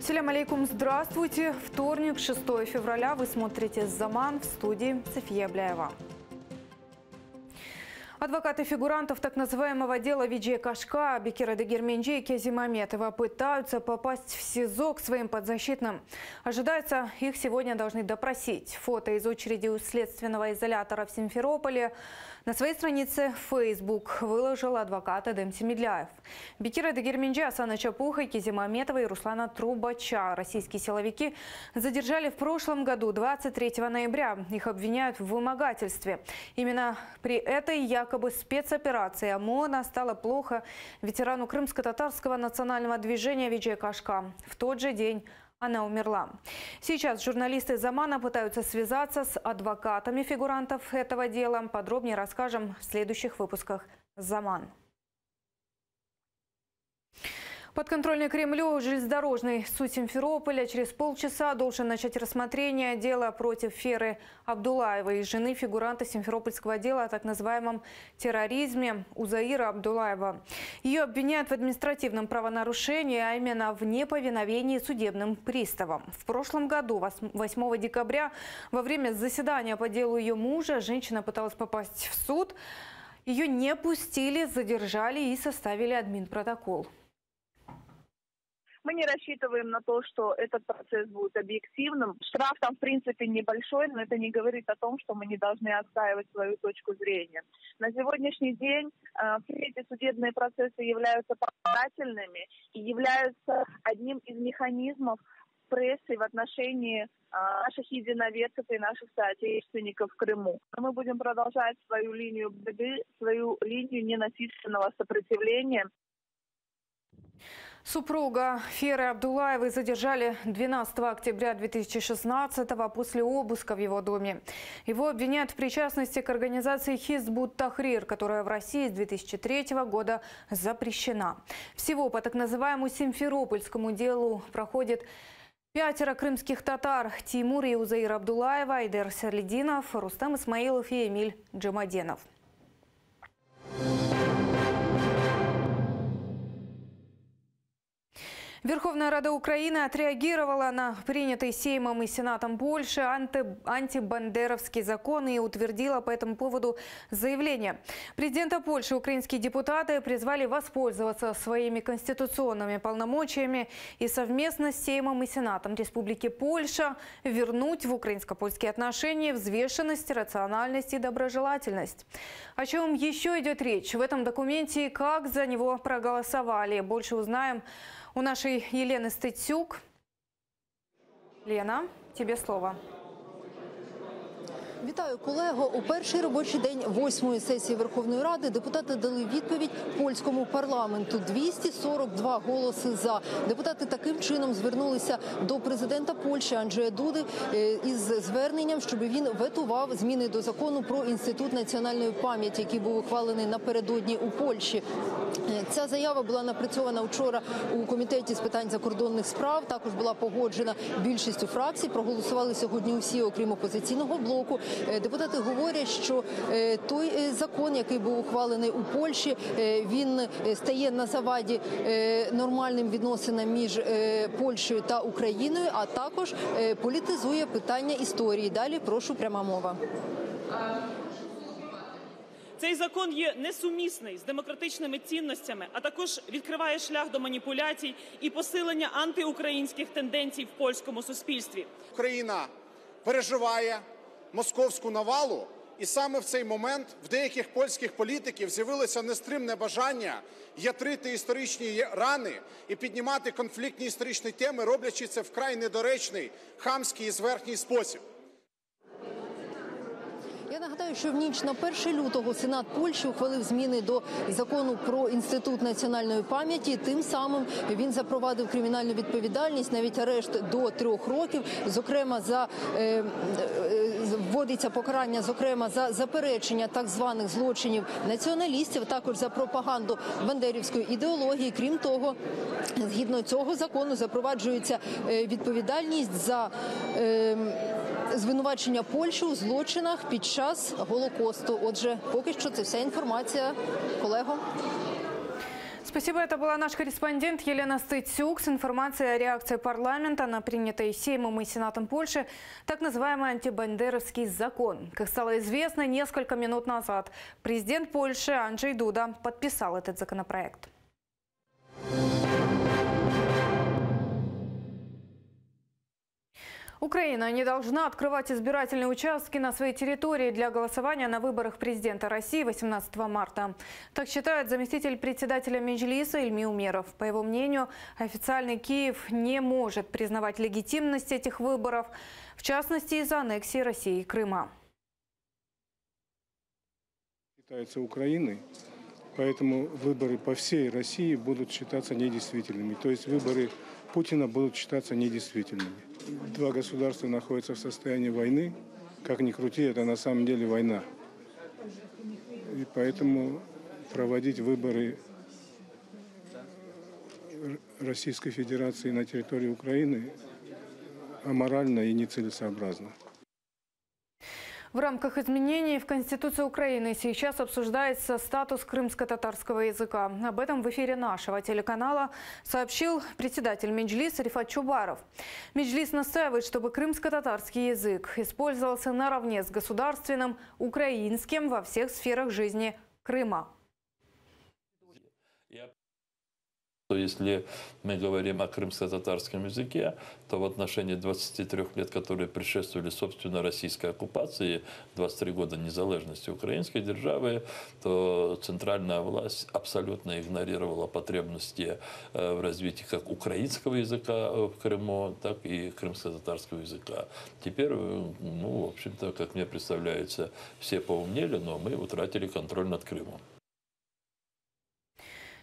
Салям алейкум, здравствуйте. Вторник, 6 февраля. Вы смотрите «Заман», в студии София Бляева. Адвокаты фигурантов так называемого дела Виджея Кашка, Бекира Дегирменджи и Кезимаметова пытаются попасть в СИЗО к своим подзащитным. Ожидается, их сегодня должны допросить. Фото из очереди у следственного изолятора в Симферополе на своей странице в Facebook выложил адвокат Эдем Семедляев. Бекира Дегирменджи, Асана Чапуха, Кезимаметова и Руслана Трубача российские силовики задержали в прошлом году, 23 ноября. Их обвиняют в вымогательстве. Именно при этой якобы спецоперации ОМОНа стало плохо ветерану крымско-татарского национального движения Виджея Кашка. В тот же день она умерла. Сейчас журналисты «Замана» пытаются связаться с адвокатами фигурантов этого дела. Подробнее расскажем в следующих выпусках «Заман». Подконтрольный Кремлю железнодорожный суд Симферополя через полчаса должен начать рассмотрение дела против Феры Абдулаевой, жены фигуранта симферопольского дела о так называемом терроризме Узаира Абдулаева. Ее обвиняют в административном правонарушении, а именно в неповиновении судебным приставам. В прошлом году, 8 декабря, во время заседания по делу ее мужа, женщина пыталась попасть в суд. Ее не пустили, задержали и составили админпротокол. Мы не рассчитываем на то, что этот процесс будет объективным. Штраф там, в принципе, небольшой, но это не говорит о том, что мы не должны отстаивать свою точку зрения. На сегодняшний день все эти судебные процессы являются показательными и являются одним из механизмов прессы в отношении наших единоверцев и наших соотечественников в Крыму. Мы будем продолжать свою линию борьбы, свою линию ненасильственного сопротивления. Супруга Феры Абдулаевой задержали 12 октября 2016-го после обыска в его доме. Его обвиняют в причастности к организации Хизбут Тахрир, которая в России с 2003 года запрещена. Всего по так называемому симферопольскому делу проходит 5 крымских татар: Тимур и Узаир Абдулаева, Айдер Серлидинов, Рустам Исмаилов и Эмиль Джамаденов. Верховная Рада Украины отреагировала на принятый Сеймом и Сенатом Польши антибандеровский закон и утвердила по этому поводу заявление. Президента Польши украинские депутаты призвали воспользоваться своими конституционными полномочиями и совместно с Сеймом и Сенатом Республики Польша вернуть в украинско-польские отношения взвешенность, рациональность и доброжелательность. О чем еще идет речь в этом документе и как за него проголосовали, больше узнаем у нашей Елены Стецюк. Лена, тебе слово. Вітаю, колего. У перший робочий день 8-ї сесії Верховної Ради депутати дали відповідь польському парламенту. 242 голоси «за». Депутати таким чином звернулися до президента Польщі Анджея Дуди із зверненням, щоб він ветував зміни до закону про Інститут національної пам'яті, який був ухвалений напередодні у Польщі. Ця заява була напрацьована вчора у Комітеті з питань закордонних справ, також була погоджена більшістю фракцій, проголосували сьогодні усі, окрім опозиційного блоку. Депутати говорять, що той закон, який був ухвалений у Польщі, він стає на заваді нормальним відносинам між Польщею та Україною, а також політизує питання історії. Далі прошу, пряма мова. Цей закон є несумісний з демократичними цінностями, а також відкриває шлях до маніпуляцій і посилення антиукраїнських тенденцій в польському суспільстві. Україна переживає московську навалу, і саме в цей момент в деяких польських політиків з'явилося нестримне бажання ятрити історичні рани і піднімати конфліктні історичні теми, роблячи це вкрай недоречний, хамський і зверхній спосіб. Я нагадаю, що в ніч на 1 лютого Сенат Польщі ухвалив зміни до закону про Інститут національної пам'яті. Тим самим він запровадив кримінальну відповідальність, навіть арешт до 3 років, зокрема за Вводиться покарання, зокрема, за заперечення так званих злочинів націоналістів, також за пропаганду бандерівської ідеології. Крім того, згідно цього закону запроваджується відповідальність за звинувачення Польщі у злочинах під час Голокосту. Отже, поки що це вся інформація. Колего. Спасибо. Это была наш корреспондент Елена Стыцюк с информацией о реакции парламента на принятый Сеймом и Сенатом Польши так называемый антибандеровский закон. Как стало известно несколько минут назад, президент Польши Анджей Дуда подписал этот законопроект. Украина не должна открывать избирательные участки на своей территории для голосования на выборах президента России 18 марта. Так считает заместитель председателя Меджлиса Ильми Умеров. По его мнению, официальный Киев не может признавать легитимность этих выборов, в частности из-за аннексии России Крыма. Считается Украиной, поэтому выборы по всей России будут считаться недействительными. То есть выборы Путина будут считаться недействительными. Два государства находятся в состоянии войны. Как ни крути, это на самом деле война. И поэтому проводить выборы Российской Федерации на территории Украины аморально и нецелесообразно. В рамках изменений в Конституции Украины сейчас обсуждается статус крымско-татарского языка. Об этом в эфире нашего телеканала сообщил председатель Меджлиса Рифат Чубаров. Меджлис настаивает, чтобы крымско-татарский язык использовался наравне с государственным украинским во всех сферах жизни Крыма. Если мы говорим о крымско-татарском языке, то в отношении 23 лет, которые предшествовали, собственно, российской оккупации, 23 года незалежности украинской державы, то центральная власть абсолютно игнорировала потребности в развитии как украинского языка в Крыму, так и крымско-татарского языка. Теперь, в общем-то, как мне представляется, все поумнели, но мы утратили контроль над Крымом.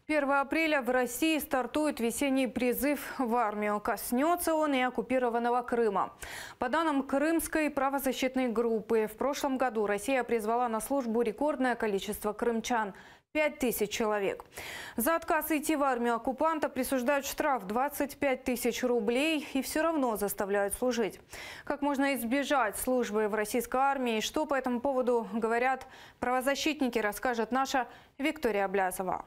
1 апреля в России стартует весенний призыв в армию. Коснется он и оккупированного Крыма. По данным Крымской правозащитной группы, в прошлом году Россия призвала на службу рекордное количество крымчан – 5000 человек. За отказ идти в армию оккупанта присуждают штраф 25 тысяч рублей и все равно заставляют служить. Как можно избежать службы в российской армии и что по этому поводу говорят правозащитники, расскажет наша Виктория Блязова.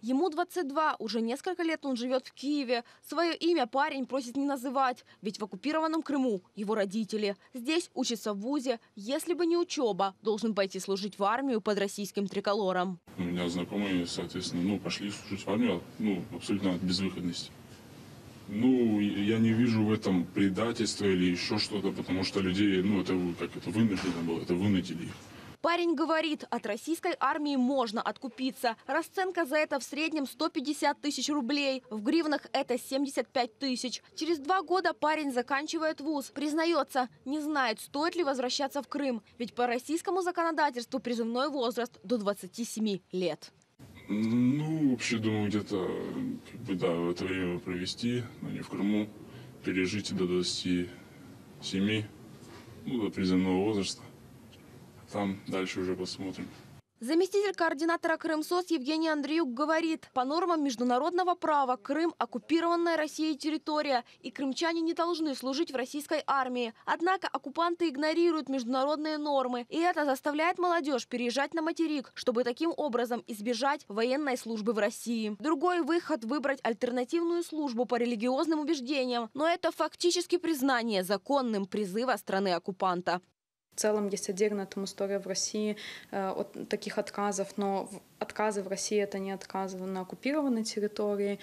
Ему 22, уже несколько лет он живет в Киеве. Свое имя парень просит не называть, ведь в оккупированном Крыму его родители. Здесь учится в вузе. Если бы не учеба, должен пойти служить в армию под российским триколором. У меня знакомые, соответственно, пошли служить в армию, абсолютно от безвыходности. Я не вижу в этом предательства или еще что-то, потому что людей, это вынуждено было, это вынудили их. Парень говорит, от российской армии можно откупиться. Расценка за это в среднем 150 тысяч рублей. В гривнах это 75 тысяч. Через 2 года парень заканчивает вуз. Признается, не знает, стоит ли возвращаться в Крым. Ведь по российскому законодательству призывной возраст до 27 лет. Вообще, думаю, где-то, в это время провести, но не в Крыму, пережить до 27, до призывного возраста. Там дальше уже посмотрим. Заместитель координатора Крымсоц Евгений Андреюк говорит, по нормам международного права Крым – оккупированная Россией территория, и крымчане не должны служить в российской армии. Однако оккупанты игнорируют международные нормы, и это заставляет молодежь переезжать на материк, чтобы таким образом избежать военной службы в России. Другой выход – выбрать альтернативную службу по религиозным убеждениям, но это фактически признание законным призыва страны-оккупанта. В целом есть отдельная история в России от таких отказов, но отказы в России – это не отказы на оккупированной территории.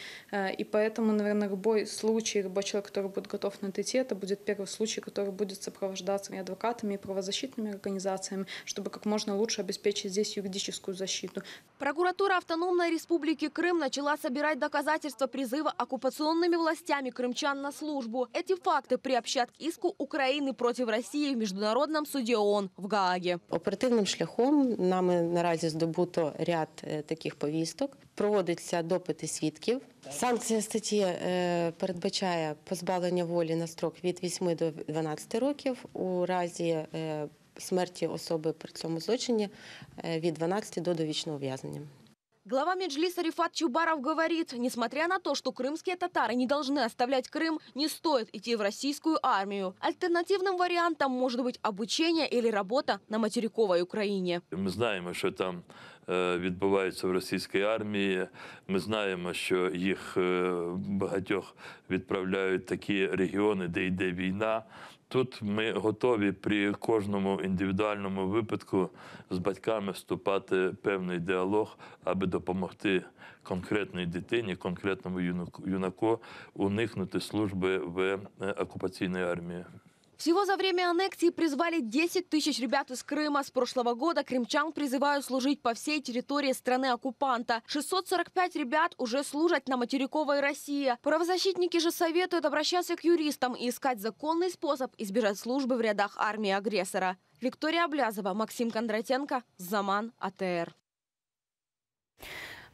И поэтому, наверное, любой человек, который будет готов на это идти, это будет первый случай, который будет сопровождаться и адвокатами, и правозащитными организациями, чтобы как можно лучше обеспечить здесь юридическую защиту. Прокуратура Автономной Республики Крым начала собирать доказательства призыва оккупационными властями крымчан на службу. Эти факты приобщат к иску Украины против России в Международном суде суде ООН в Гааге. Оперативним шляхом нами наразі здобуто ряд таких повісток. Проводяться допити свідків. Санкція статті передбачає позбавлення волі на строк від 8 до 12 років. У разі смерти особи при цьому злочині від 12 до довічного ув'язнення. Глава Меджлиса Рифат Чубаров говорит, несмотря на то, что крымские татары не должны оставлять Крым, не стоит идти в российскую армию. Альтернативным вариантом может быть обучение или работа на материковой Украине. Ми знаємо, що там відбувається в російській армії. Ми знаємо, що їх багатьох відправляють в такі регіони, де йде війна. Тут ми готові при кожному індивідуальному випадку з батьками вступати в певний діалог, аби допомогти конкретній дитині, конкретному юнаку уникнути служби в оккупационной армии. Всего за время аннексии призвали 10 тысяч ребят из Крыма. С прошлого года крымчан призывают служить по всей территории страны-оккупанта. 645 ребят уже служат на материковой России. Правозащитники же советуют обращаться к юристам и искать законный способ избежать службы в рядах армии-агрессора. Виктория Облязова, Максим Кондратенко, Заман, АТР.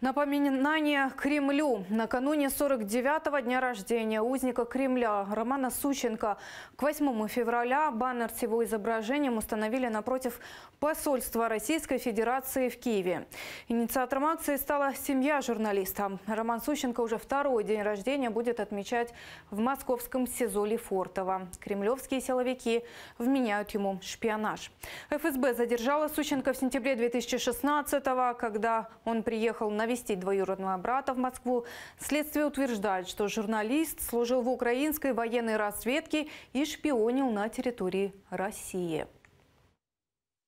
Напоминание Кремлю. Накануне 49-го дня рождения узника Кремля Романа Сущенко к 8 февраля баннер с его изображением установили напротив посольства Российской Федерации в Киеве. Инициатором акции стала семья журналиста. Роман Сущенко уже второй день рождения будет отмечать в московском СИЗО Лефортово. Кремлевские силовики вменяют ему шпионаж. ФСБ задержала Сущенко в сентябре 2016-го, когда он приехал навестить двоюродного брата в Москву. Следствие утверждает, что журналист служил в украинской военной разведке и шпионил на территории России.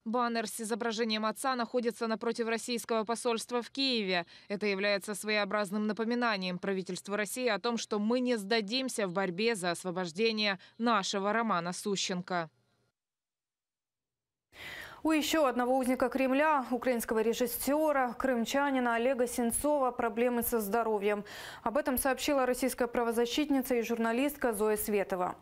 Баннер с изображением отца находится напротив российского посольства в Киеве. Это является своеобразным напоминанием правительству России о том, что мы не сдадимся в борьбе за освобождение нашего Романа Сущенко. У еще одного узника Кремля, украинского режиссера, крымчанина Олега Сенцова, проблемы со здоровьем. Об этом сообщила российская правозащитница и журналистка Зоя Светова.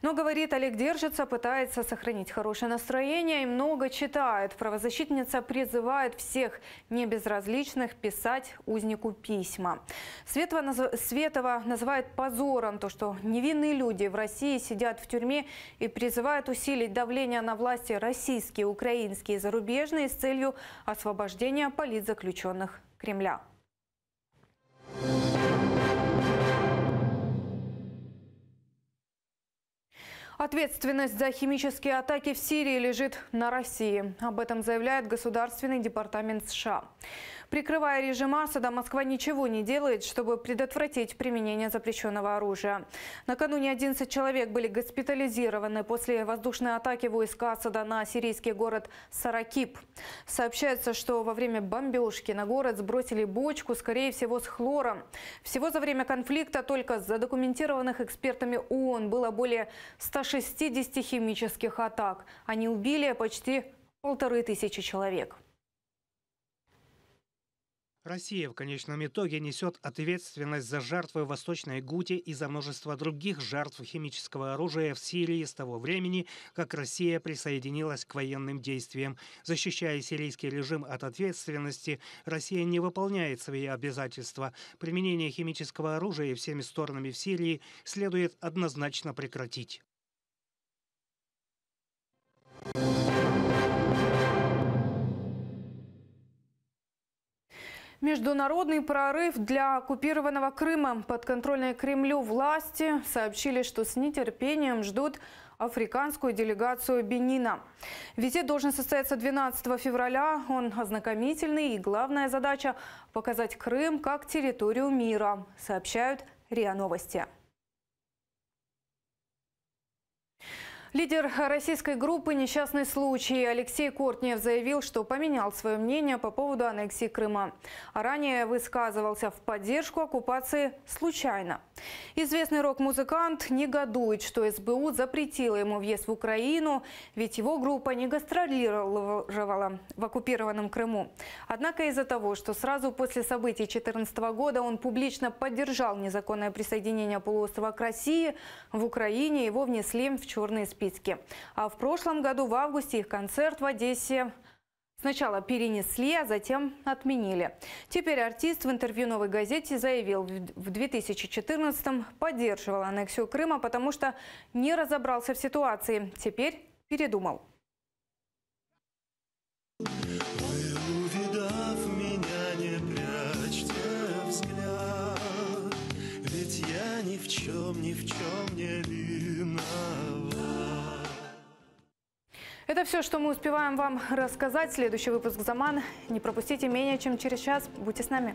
Но, говорит, Олег держится, пытается сохранить хорошее настроение и много читает. Правозащитница призывает всех небезразличных писать узнику письма. Светова называет позором то, что невинные люди в России сидят в тюрьме, и призывает усилить давление на власти российские, украинские и зарубежные с целью освобождения политзаключенных Кремля. Ответственность за химические атаки в Сирии лежит на России. Об этом заявляет Государственный департамент США. Прикрывая режим Асада, Москва ничего не делает, чтобы предотвратить применение запрещенного оружия. Накануне 11 человек были госпитализированы после воздушной атаки войск Асада на сирийский город Саракиб. Сообщается, что во время бомбежки на город сбросили бочку, скорее всего, с хлором. Всего за время конфликта только задокументированных экспертами ООН было более 160 химических атак. Они убили почти 1500 человек. Россия в конечном итоге несет ответственность за жертвы в Восточной Гуте и за множество других жертв химического оружия в Сирии с того времени, как Россия присоединилась к военным действиям. Защищая сирийский режим от ответственности, Россия не выполняет свои обязательства. Применение химического оружия всеми сторонами в Сирии следует однозначно прекратить. Международный прорыв для оккупированного Крыма. Подконтрольные Кремлю власти сообщили, что с нетерпением ждут африканскую делегацию Бенина. Визит должен состояться 12 февраля. Он ознакомительный, и главная задача – показать Крым как территорию мира, сообщают РИА Новости. Лидер российской группы «Несчастный случай» Алексей Кортнев заявил, что поменял свое мнение по поводу аннексии Крыма. А ранее высказывался в поддержку оккупации случайно. Известный рок-музыкант негодует, что СБУ запретила ему въезд в Украину, ведь его группа не гастролировала в оккупированном Крыму. Однако из-за того, что сразу после событий 2014 года он публично поддержал незаконное присоединение полуострова к России, в Украине его внесли в черный список списке. А в прошлом году в августе их концерт в Одессе сначала перенесли, а затем отменили. Теперь артист в интервью «Новой газете» заявил, в 2014-м поддерживал аннексию Крыма, потому что не разобрался в ситуации. Теперь передумал. Увидав меня, не прячьте взгляд, ведь я ни в чем не виноват. Это все, что мы успеваем вам рассказать. Следующий выпуск «Заман» не пропустите менее чем через час. Будьте с нами.